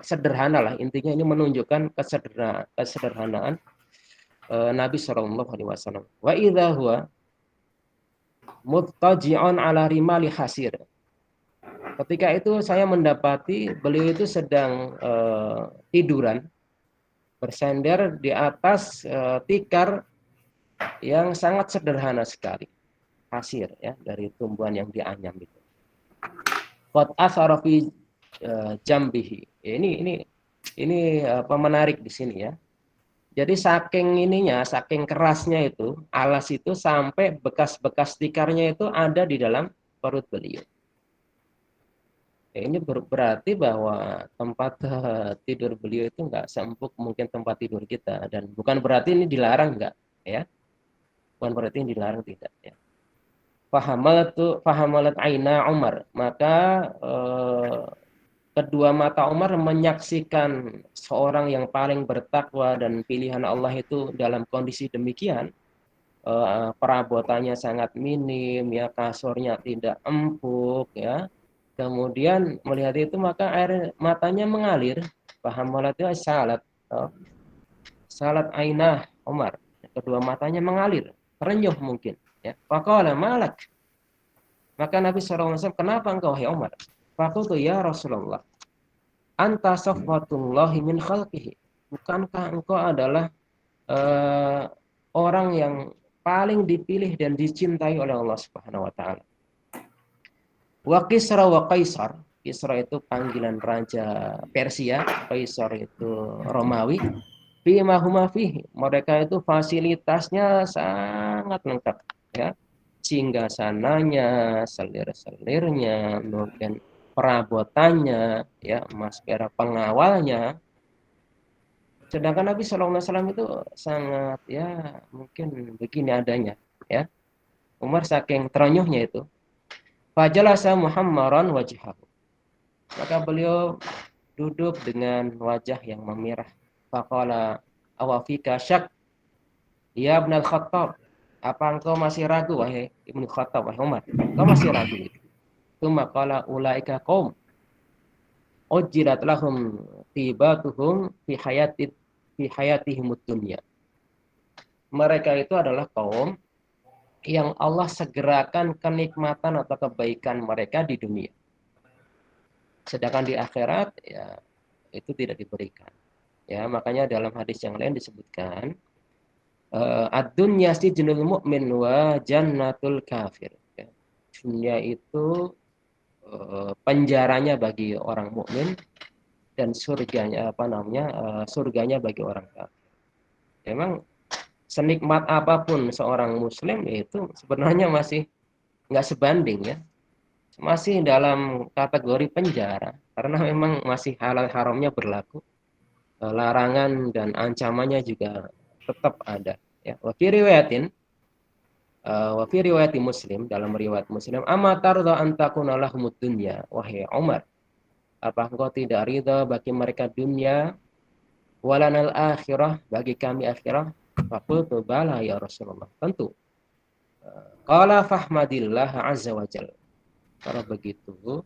Speaker 3: sederhana lah. Intinya ini menunjukkan kesederhanaan Nabi Shallallahu Alaihi Wasallam. Wa idza huwa muttaji'un ala rimali hasir. Ketika itu saya mendapati beliau itu sedang tiduran, bersender di atas tikar yang sangat sederhana sekali, hasir, ya, dari tumbuhan yang dianyam itu. Qad asara fi jambihi. Ya, ini menarik di sini, ya. Jadi saking kerasnya itu alas itu sampai bekas-bekas tikarnya itu ada di dalam perut beliau. Ya, ini berarti bahwa tempat tidur beliau itu nggak seempuk mungkin tempat tidur kita, dan bukan berarti ini dilarang, nggak, ya. Bukan berarti ini dilarang, tidak, ya. Fahamalat aina Umar, maka kedua mata Umar menyaksikan seorang yang paling bertakwa dan pilihan Allah itu dalam kondisi demikian, perabotannya sangat minim, ya kasurnya tidak empuk, ya. Kemudian melihat itu maka air matanya mengalir. Paham itu salat, salat ainah Umar. Kedua matanya mengalir, terenyuh mungkin. Ya. Faqala malak. Maka Nabi SAW, kenapa engkau wahai Umar? Faqultu ya Rasulullah, anta safwatullahi min khalqihi. Bukankah engkau adalah eh, orang yang paling dipilih dan dicintai oleh Allah Subhanahu wa taala. Wa Kisra wa Kaisar. Kisra itu panggilan raja Persia, Kaisar itu Romawi. Fima huma fihi. Mereka itu fasilitasnya sangat lengkap, ya. Singgasananya, selir-selirnya, mungkin perabotannya, ya, maskara pengawalnya. Sedangkan Nabi SAW itu sangat, ya, mungkin begini adanya, ya. Umar saking terenyuhnya itu, fajalasa Muhammaran wajhahu. Maka beliau duduk dengan wajah yang memerah. Faqala awafika syak ya Ibn al-Khattab. Apa engkau masih ragu wahai Ibnu Khattab, wahai Umar? Engkau masih ragu gitu. Tsumma qala ulaika qaum ujjilat lahum tibatuhum fi hayatihimud dunya. Mereka itu adalah kaum yang Allah segerakan kenikmatan atau kebaikan mereka di dunia. Sedangkan di akhirat, ya, itu tidak diberikan. Ya, makanya dalam hadis yang lain disebutkan ad-dunya sijnul mu'min wa jannatul kafir. Ya. Dunia itu penjaranya bagi orang mukmin dan surganya surganya bagi orang kafir. Memang senikmat apapun seorang muslim itu sebenarnya masih nggak sebanding, ya, masih dalam kategori penjara karena memang masih halal haramnya berlaku, larangan dan ancamannya juga tetap ada, ya. Wa fi riwayati Muslim, dalam riwayat Muslim, amma tarda an takuna lahumud dunya, wahai Umar, apa engkau tidak ridha bagi mereka dunia, walanal akhirah, bagi kami akhirat? Faqultu bala ya Rasulullah, tentu. Qala fahmadillah azza wa jalla. Kalau begitu,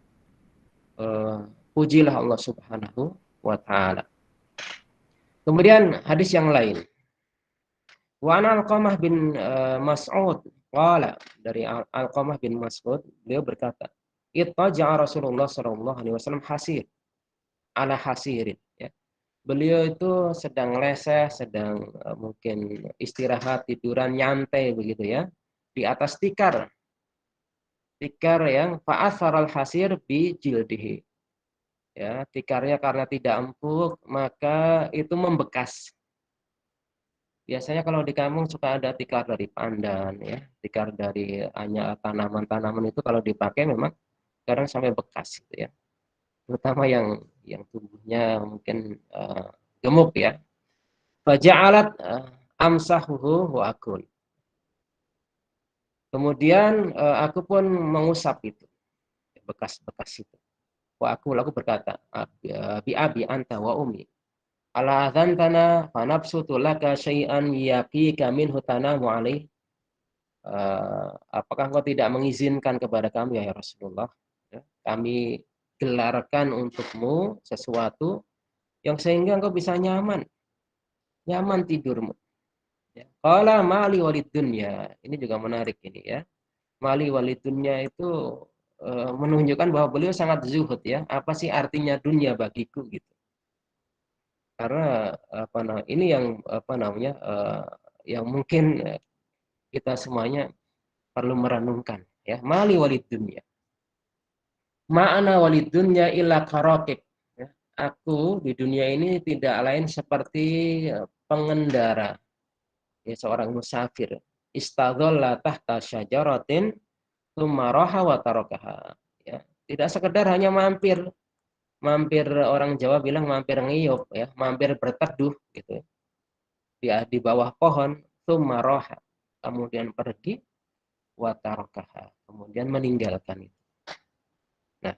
Speaker 3: pujilah Allah Subhanahu wa taala. Kemudian hadis yang lain. Wa an Alqamah bin Mas'ud qala, dari Alqamah bin Mas'ud, beliau berkata, ittaja'a Rasulullah sallallahu alaihi wasallam hasir ala hasirin, ya. Beliau itu sedang leseh, sedang mungkin istirahat, tiduran, nyantai begitu, ya, di atas tikar. Tikar yang fa'atharal hasir bi jildihi. Ya, tikarnya karena tidak empuk, maka itu membekas. Biasanya kalau di kampung suka ada tikar dari pandan, ya, tikar dari hanya tanaman-tanaman itu kalau dipakai memang kadang sampai bekas gitu, ya. Terutama yang tubuhnya mungkin gemuk, ya. Faja'alat amsahuhu wa akul. Kemudian aku pun mengusap itu, bekas-bekas itu. Wa aku berkata, bi abi anta wa umi, ala adzantana fa nabsutu laka syai'an yaqika minhu tanamu alaih. Apakah engkau tidak mengizinkan kepada kami, ya Rasulullah, ya, kami gelarkan untukmu sesuatu yang sehingga engkau bisa nyaman tidurmu, ya. Qala mali walid dunya. Ini juga menarik ini, ya. Mali walid dunya itu menunjukkan bahwa beliau sangat zuhud, ya. Apa sih artinya dunia bagiku gitu. Karena ini yang yang mungkin kita semuanya perlu merenungkan, ya. Mali walid dunya. Ma'ana walid dunya illa karakib, ya. Aku di dunia ini tidak lain seperti pengendara, ya, seorang musafir. Istadhalla tahta syajaratin tsumma raha wa tarakaha, ya. Tidak sekedar hanya mampir orang Jawa bilang mampir ngiyup, ya, mampir berteduh gitu, ya, di bawah pohon, tsumma raha, kemudian pergi, wa tarakaha, kemudian meninggalkan itu. Nah,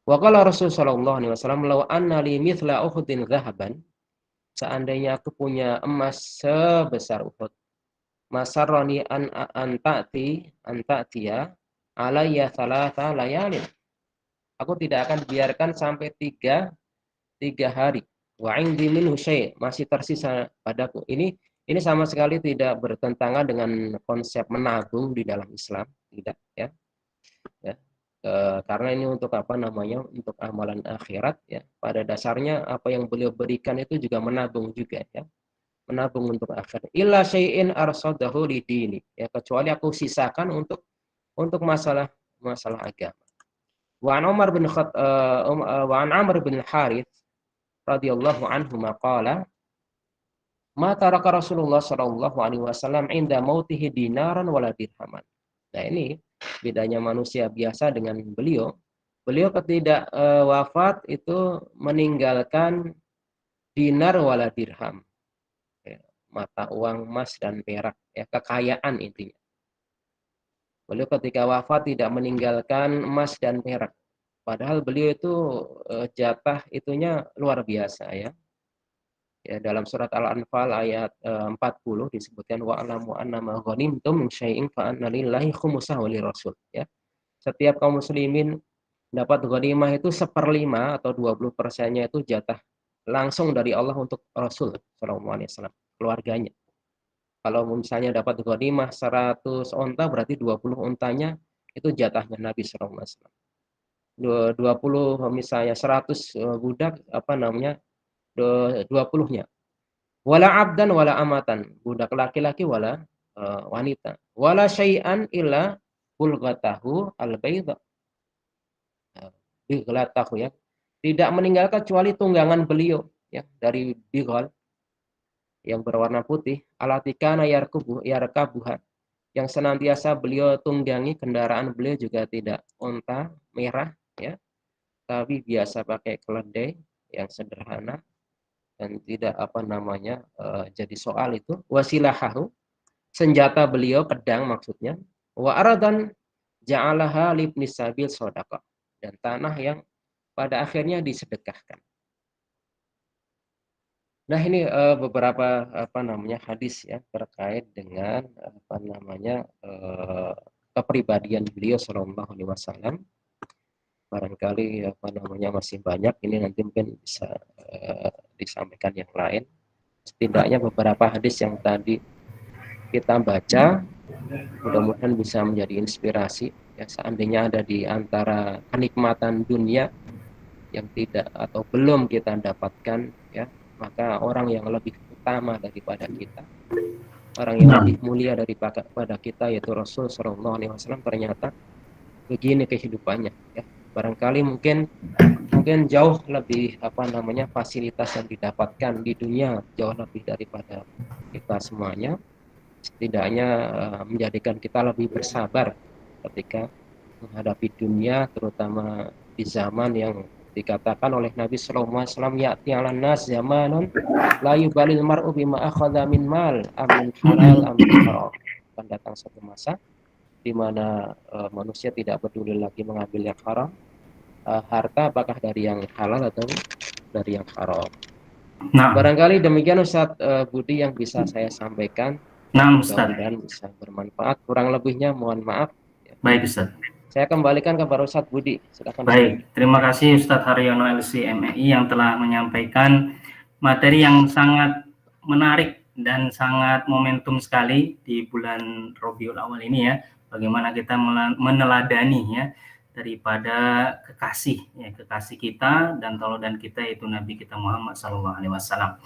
Speaker 3: Wa qala Rasul sallallahu alaihi wasallam, "Law anna li mithla Uhudin dhahaban," seandainya aku punya emas sebesar Uhud, masarrani an ta'tiya alayya thalatha layalin. Aku tidak akan biarkan sampai tiga hari. Wa indi minhu syai', masih tersisa padaku. Ini sama sekali tidak bertentangan dengan konsep menabung di dalam Islam, tidak ya. Ya. Karena ini untuk apa namanya? Untuk amalan akhirat ya. Pada dasarnya apa yang beliau berikan itu juga menabung juga ya. Menabung untuk akhirat. Illa syai'in arsadahu lidini. Ya, kecuali aku sisakan untuk masalah agama. Wa an Umar bin wa an Amr bin Harith radhiyallahu anhu maqala ma taraka Rasulullah sallallahu alaihi wasallam inda mautihi dinaran wala dirhaman. Nah, ini bedanya manusia biasa dengan beliau. Beliau ketika wafat itu meninggalkan dinar wala dirham. Ya, mata uang emas dan perak, ya, kekayaan intinya. Beliau ketika wafat tidak meninggalkan emas dan perak. Padahal beliau itu jatah itunya luar biasa ya. Ya, dalam surat Al-Anfal ayat 40 disebutkan wa'lamu annama ghanimtum min syai'in fa anna lillahi khumusahu lirrasul ya. Setiap kaum muslimin dapat ghanimah itu 1/5 atau 20%-nya itu jatah langsung dari Allah untuk Rasul sallallahu alaihi wasallam, keluarganya. Kalau misalnya dapat ghanimah 100 onta berarti 20 ontanya itu jatahnya Nabi sallallahu alaihi wasallam. 20 misalnya 100 budak apa namanya 20-nya. Wala abdan wala amatan, budak laki-laki wala wanita. Wala syai'an illa bulghatahu al-baydha. Bighlatahu ya. Tidak meninggalkan kecuali tunggangan beliau ya dari bighal yang berwarna putih, alatikana yarkabuha yang senantiasa beliau tunggangi, kendaraan beliau juga tidak unta merah ya, tapi biasa pakai keledai yang sederhana dan tidak apa namanya jadi soal itu. Wasilahahu, senjata beliau pedang maksudnya. Wa aradan ja'alaha libni sabil shadaqah, dan tanah yang pada akhirnya disedekahkan. Nah, ini beberapa apa namanya hadis ya terkait dengan apa namanya kepribadian beliau sallallahu alaihi wasallam. Barangkali apa namanya masih banyak, ini nanti mungkin bisa disampaikan yang lain. Setidaknya beberapa hadis yang tadi kita baca mudah-mudahan bisa menjadi inspirasi ya, seandainya ada di antara kenikmatan dunia yang tidak atau belum kita dapatkan ya, maka orang yang lebih utama daripada kita, orang yang lebih mulia daripada kita yaitu Rasul sallallahu alaihi wasallam, ternyata begini kehidupannya ya. Barangkali mungkin jauh lebih apa namanya fasilitas yang didapatkan di dunia jauh lebih daripada kita semuanya. Setidaknya menjadikan kita lebih bersabar ketika menghadapi dunia, terutama di zaman yang dikatakan oleh Nabi sallallahu alaihi wasallam, ya'ti 'alan nas zamanun la yubalil mar'u bima akhadha min mal amin halal amin haram. Akan datang satu masa di mana manusia tidak peduli lagi mengambil yang haram, harta apakah dari yang halal atau dari yang haram.
Speaker 1: Nah,
Speaker 3: Barangkali demikian Ustadz Budi yang bisa saya sampaikan.
Speaker 1: nah Ustaz.
Speaker 3: Mudah-mudahan bisa bermanfaat. Kurang lebihnya mohon maaf.
Speaker 1: Baik Ustaz.
Speaker 3: Saya kembalikan kepada Ustadz Budi. Silakan.
Speaker 1: Baik, terima kasih Ustadz Haryono LCMEI yang telah menyampaikan materi yang sangat menarik dan sangat momentum sekali di bulan Rabiul Awal ini ya. Bagaimana kita meneladani ya daripada kekasih kita dan tauladan kita yaitu Nabi kita Muhammad SAW.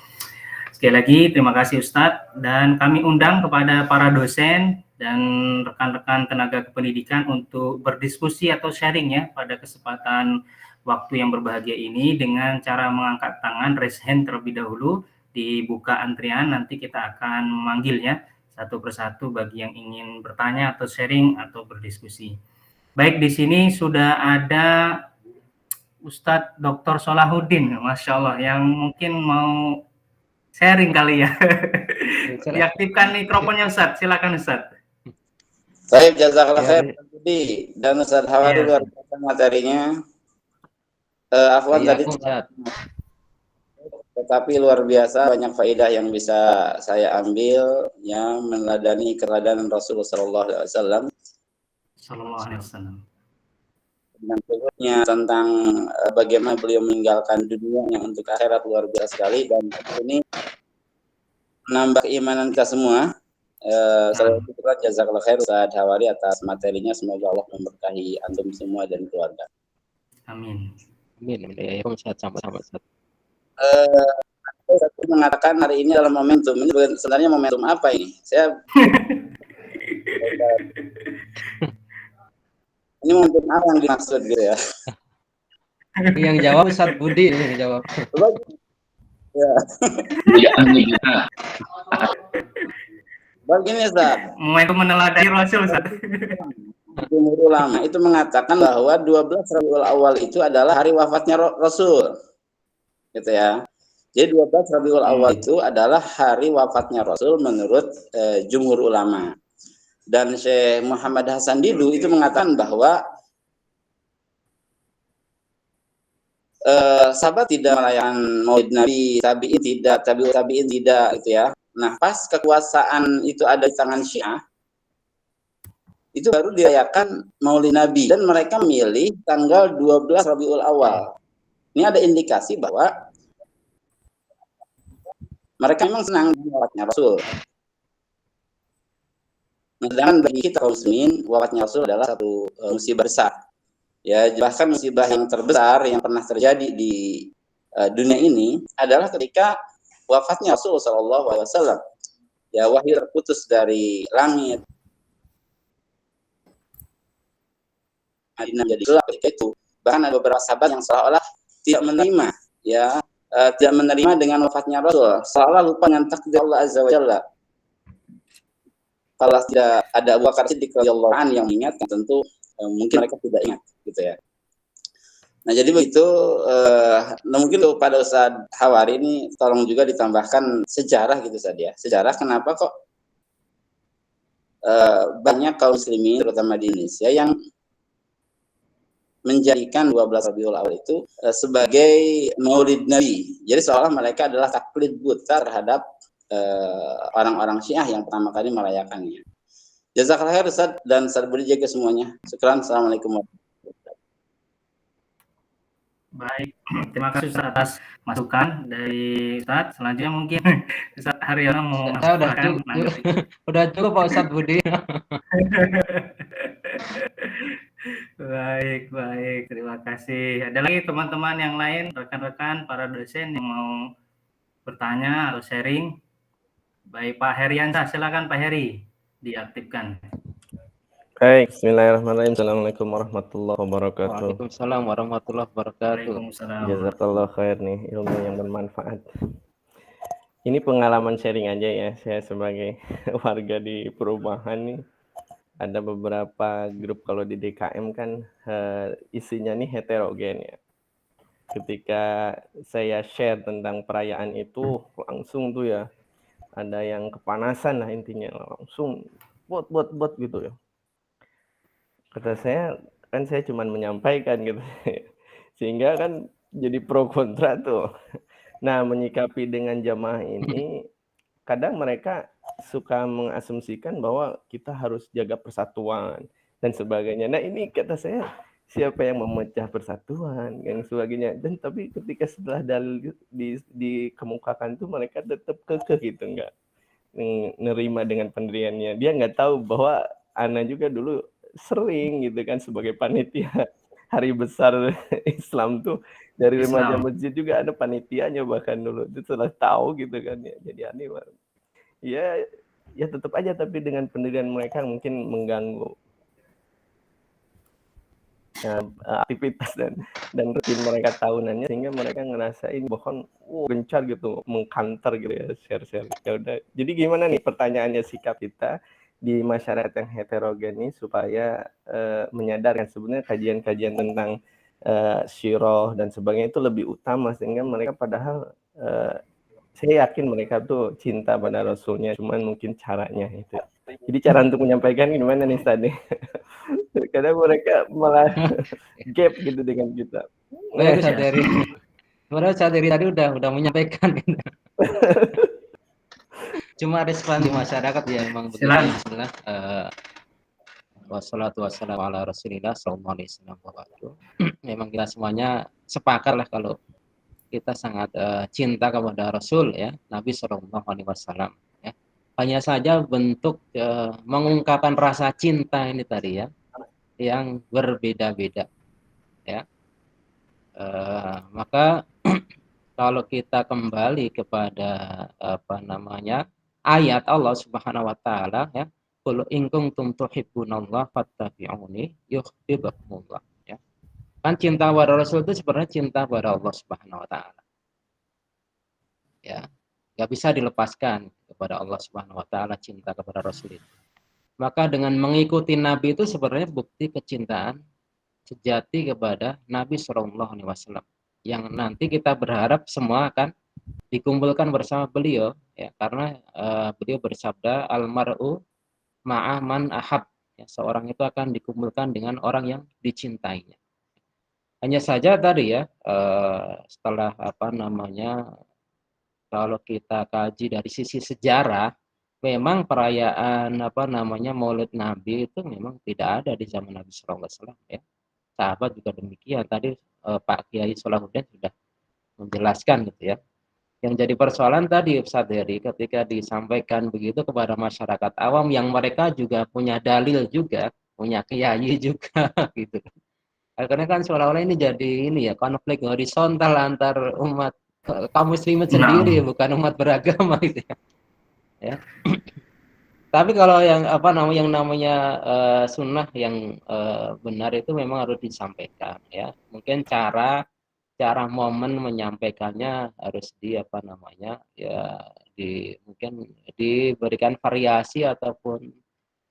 Speaker 1: Sekali lagi terima kasih Ustadz, dan kami undang kepada para dosen dan rekan-rekan tenaga kependidikan untuk berdiskusi atau sharing ya pada kesempatan waktu yang berbahagia ini dengan cara mengangkat tangan, raise hand terlebih dahulu, dibuka antrian, nanti kita akan memanggil ya satu persatu bagi yang ingin bertanya atau sharing atau berdiskusi. Baik, di sini sudah ada Ustadz Dr. Solahuddin, Masya Allah, yang mungkin mau sharing kali ya. Diaktifkan mikrofonnya Ustadz, silakan Ustadz.
Speaker 2: Baik, jazakallah khair Budi dan Ustaz Hawari, luar biasa materinya. Afwan
Speaker 3: Iya,
Speaker 2: tadi,
Speaker 3: Ustaz.
Speaker 2: tetapi luar biasa banyak faedah yang bisa saya ambil ya meneladani keteladanan Rasulullah SAW
Speaker 1: Sallallahu alaihi wasallam.
Speaker 2: dan berikutnya tentang bagaimana beliau meninggalkan dunia yang untuk akhirat luar biasa sekali, dan ini menambah keimanan kita semua. Saya syukur jazakallah khair Ustaz Hawari atas materinya, semoga Allah memberkahi antum semua dan keluarga.
Speaker 1: Amin.
Speaker 3: Amin. Ya, Ustaz, sama-sama, Ustaz.
Speaker 2: Saya mengatakan hari ini adalah momentum. Ini sebenarnya momentum apa ini? Ini momentum apa yang dimaksud gitu ya?
Speaker 3: Yang jawab Ustaz Budi, yang jawab.
Speaker 2: Ya. Begini Ustaz.
Speaker 1: Momentum meneladani Rasul, Ustaz.
Speaker 2: Jumhur ulama itu mengatakan bahwa 12 Rabiul Awal itu adalah hari wafatnya Rasul. Gitu ya. Jadi 12 Rabiul Awal itu adalah hari wafatnya Rasul menurut jumhur ulama. Dan Syekh Muhammad Hasan Didu itu mengatakan bahwa sahabat tidak merayakan Maulid Nabi, tabi'in tidak, tabi'in tidak gitu ya. Nah, pas kekuasaan itu ada di tangan Syiah, itu baru dirayakan Maulid Nabi, dan mereka memilih tanggal 12 Rabiul Awal. Ini ada indikasi bahwa mereka memang senang dengan wafatnya Rasul. Sedangkan bagi kita kaum muslimin, wafatnya Rasul adalah satu musibah besar. Ya, bahkan musibah yang terbesar yang pernah terjadi di dunia ini adalah ketika wafatnya Rasul Shallallahu Alaihi Wasallam. Ya, wahyu terputus dari langit. Madinah menjadi gelap ketika itu. Bahkan ada beberapa sahabat yang seolah-olah tidak menerima, ya, tidak menerima dengan wafatnya Rasul, seolah lupa dengan takdir Allah Azza wa Jalla. Kalau tidak ada Abu Bakar Siddiq radhiyallahu anhu yang mengingatkan, tentu mungkin mereka tidak ingat, gitu ya. Nah, jadi begitu. Mungkin pada Ustaz Hawari ini tolong juga ditambahkan sejarah gitu saja. Sejarah kenapa kok banyak kaum muslimin terutama di Indonesia yang menjadikan 12 Rabiul Awal itu sebagai Maulid Nabi. Jadi seolah mereka adalah taklid buta terhadap orang-orang Syiah yang pertama kali merayakannya. Jazakallah khair Ustaz, dan Ustaz Budi jaga semuanya. Syukran. Assalamualaikum warahmatullahi wabarakatuh.
Speaker 1: Baik, terima kasih Ustaz atas masukan dari Ustaz. Selanjutnya mungkin Ustaz Haryono mau masukan.
Speaker 3: Udah cukup Pak Ustaz Budi.
Speaker 1: Baik, terima kasih. Ada lagi teman-teman yang lain, rekan-rekan para dosen yang mau bertanya atau sharing? Baik, Pak Heriansa, silakan Pak Heri, diaktifkan.
Speaker 4: Baik, bismillahirrahmanirrahim. Assalamualaikum warahmatullahi wabarakatuh.
Speaker 3: Waalaikumsalam warahmatullahi wabarakatuh.
Speaker 1: Waalaikumsalam.
Speaker 4: Jazakallah khair nih, ilmu yang bermanfaat. Ini pengalaman sharing aja ya, saya sebagai warga di perumahan nih. Ada beberapa grup kalau di DKM kan isinya nih heterogen ya. Ketika saya share tentang perayaan itu, langsung tuh ya, ada yang kepanasan lah intinya, langsung bot gitu ya. Kata saya, kan saya cuma menyampaikan gitu. Sehingga kan jadi pro kontra tuh. Nah, menyikapi dengan jamaah ini, kadang mereka suka mengasumsikan bahwa kita harus jaga persatuan dan sebagainya. Nah, ini kata saya, siapa yang memecah persatuan dan sebagainya. Dan tapi ketika setelah dalil dikemukakan tuh mereka tetap kekeh gitu, enggak nerima dengan pendiriannya. Dia nggak tahu bahwa Ana juga dulu sering gitu kan sebagai panitia hari besar Islam tuh dari remaja masjid juga ada panitianya bahkan dulu. Itu setelah tahu gitu kan ya. Jadi aneh banget. Ya tetap aja tapi dengan pendirian mereka mungkin mengganggu aktivitas dan rutin mereka tahunannya, sehingga mereka ngerasain bahkan gencar gitu mengkanter gitu ya, share. Ya udah. Jadi gimana nih pertanyaannya sikap kita di masyarakat yang heterogen ini supaya menyadarkan sebenarnya kajian-kajian tentang syirah dan sebagainya itu lebih utama, sehingga mereka padahal saya yakin mereka tuh cinta pada Rasulnya, cuman mungkin caranya itu. Jadi cara untuk menyampaikan gimana nih Ustaz nih? Kadang mereka malah gap gitu dengan kita.
Speaker 3: Baik Ustaz Heri. Sebenarnya Ustaz Heri tadi udah menyampaikan gitu. Cuma respon di masyarakat ya emang begitu ya. Bismillah. Wassalatu wassalamu ala Rasulillah sallallahu alaihi wasallam. Memang kita semuanya sepakat lah kalau kita sangat cinta kepada Rasul ya, Nabi sallallahu alaihi wasallam ya. Hanya saja bentuk mengungkapkan rasa cinta ini tadi ya yang berbeda-beda ya. Maka kalau kita kembali kepada apa namanya ayat Allah Subhanahu wa taala ya, qul in kuntum tuhibbunallaha fattabi'uni yuhibbukumullah ya. Kan cinta pada Rasul itu sebenarnya cinta pada Allah Subhanahu wa taala. Ya. Enggak bisa dilepaskan kepada Allah Subhanahu wa taala cinta kepada Rasul itu. Maka dengan mengikuti Nabi itu sebenarnya bukti kecintaan sejati kepada Nabi Shallallahu alaihi wasallam. Yang nanti kita berharap semua akan dikumpulkan bersama beliau ya, karena beliau bersabda almar'u ma'a man ahab ya, seorang itu akan dikumpulkan dengan orang yang dicintainya. Hanya saja tadi ya setelah apa namanya kalau kita kaji dari sisi sejarah, memang perayaan apa namanya Maulid Nabi itu memang tidak ada di zaman Nabi Shallallahu alaihi wasallam ya. Sahabat juga demikian. Tadi Pak Kiai Solahuddin sudah menjelaskan gitu ya. Yang jadi persoalan tadi Ustaz Heri ketika disampaikan begitu kepada masyarakat awam yang mereka juga punya dalil juga, punya kiai juga gitu. Karena kan seolah-olah ini jadi ini ya konflik horizontal antar umat kaum muslimin sendiri bukan umat beragama gitu ya. Ya. Tapi kalau yang apa namanya sunnah yang benar itu memang harus disampaikan ya. Mungkin cara momen menyampaikannya harus di apa namanya ya mungkin diberikan variasi ataupun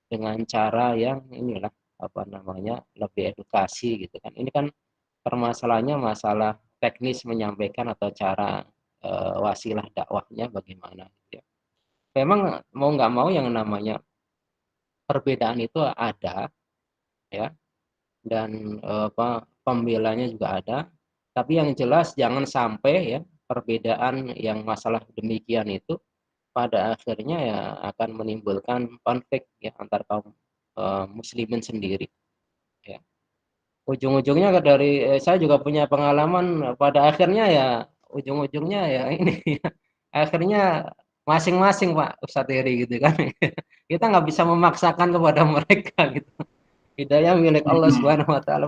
Speaker 3: dengan cara yang inilah apa namanya lebih edukasi gitu kan. Ini kan permasalahannya masalah teknis menyampaikan atau cara wasilah dakwahnya bagaimana gitu ya. Memang mau nggak mau yang namanya perbedaan itu ada ya, dan pembelanya juga ada, tapi yang jelas jangan sampai ya perbedaan yang masalah demikian itu pada akhirnya ya akan menimbulkan konflik ya antar kaum muslimin sendiri ya. Ujung-ujungnya dari saya juga punya pengalaman pada akhirnya ya ujung-ujungnya ya ini ya, akhirnya masing-masing Pak Ustadz Heri gitu kan. Kita nggak bisa memaksakan kepada mereka gitu. Hidayah milik Allah Subhanahu wa taala.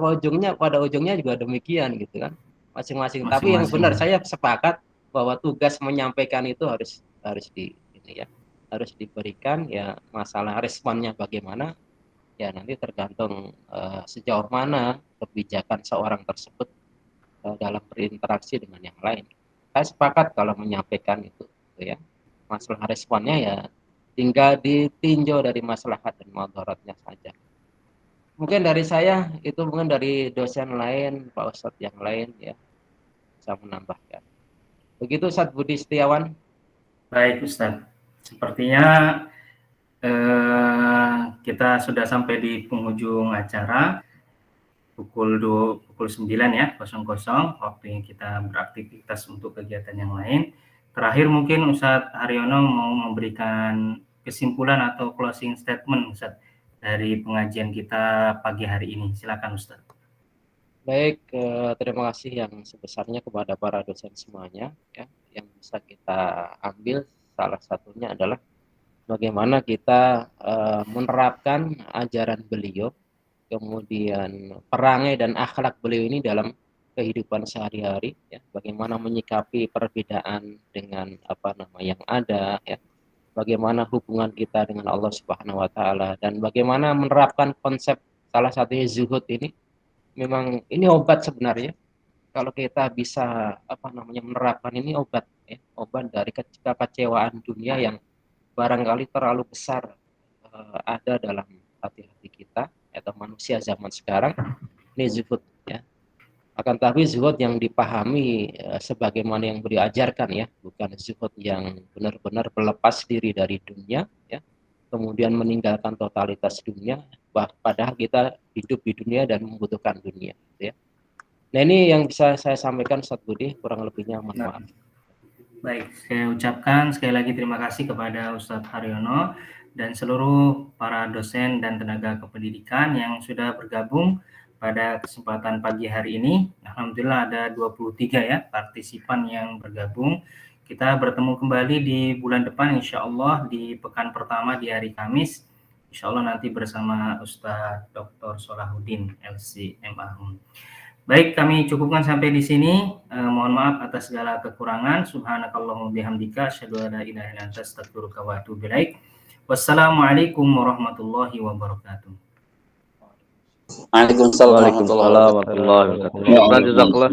Speaker 3: Pada ujungnya juga demikian gitu kan. Masing-masing. Tapi yang benar saya sepakat bahwa tugas menyampaikan itu harus harus diberikan ya, masalah responnya bagaimana ya nanti tergantung sejauh mana kebijakan seorang tersebut dalam berinteraksi dengan yang lain. Saya sepakat kalau menyampaikan itu gitu ya. Masalah responnya ya tinggal ditinjau dari maslahat dan mudaratnya saja. Mungkin dari saya itu, mungkin dari dosen lain, Pak Ustadz yang lain ya bisa menambahkan. Begitu Ustadz Budi Setiawan.
Speaker 1: Baik Ustadz, sepertinya kita sudah sampai di penghujung acara pukul 9 ya 00 waktunya kita beraktivitas untuk kegiatan yang lain. Terakhir mungkin Ustadz Haryono mau memberikan kesimpulan atau closing statement Ustadz dari pengajian kita pagi hari ini. Silakan Ustadz.
Speaker 3: Baik, terima kasih yang sebesarnya kepada para dosen semuanya ya. Yang bisa kita ambil salah satunya adalah bagaimana kita menerapkan ajaran beliau, kemudian perangai dan akhlak beliau ini dalam kehidupan sehari-hari ya. Bagaimana menyikapi perbedaan dengan apa nama yang ada ya. Bagaimana hubungan kita dengan Allah Subhanahu wa taala dan bagaimana menerapkan konsep salah satunya zuhud ini. Memang ini obat sebenarnya. Kalau kita bisa apa namanya menerapkan ini obat ya, obat dari kekecewaan dunia yang barangkali terlalu besar ada dalam hati-hati kita atau manusia zaman sekarang. Ini zuhud ya. Akan tapi zuhud yang dipahami sebagaimana yang beliau ajarkan ya, bukan zuhud yang benar-benar berlepas diri dari dunia ya. kemudian meninggalkan totalitas dunia, padahal kita hidup di dunia dan membutuhkan dunia, gitu ya. Nah, ini yang bisa saya sampaikan, Ustaz Budi, kurang lebihnya mohon maaf.
Speaker 1: Baik, saya ucapkan sekali lagi terima kasih kepada Ustadz Haryono dan seluruh para dosen dan tenaga kependidikan yang sudah bergabung pada kesempatan pagi hari ini. Alhamdulillah ada 23 ya partisipan yang bergabung. Kita bertemu kembali di bulan depan insya Allah di pekan pertama di hari Kamis. Insya Allah nanti bersama Ustadz Dr. Solahuddin LC.MA. Baik, kami cukupkan sampai di sini. Mohon maaf atas segala kekurangan. Subhanakallahumma bihamdika asyhadu an la ilaha illa anta astaghfiruka wa atubu ilaik. Wassalamualaikum warahmatullahi wabarakatuh.
Speaker 2: Waalaikumsalam warahmatullahi wabarakatuh.
Speaker 4: Waalaikumsalam warahmatullahi wabarakatuh. Jazakallah.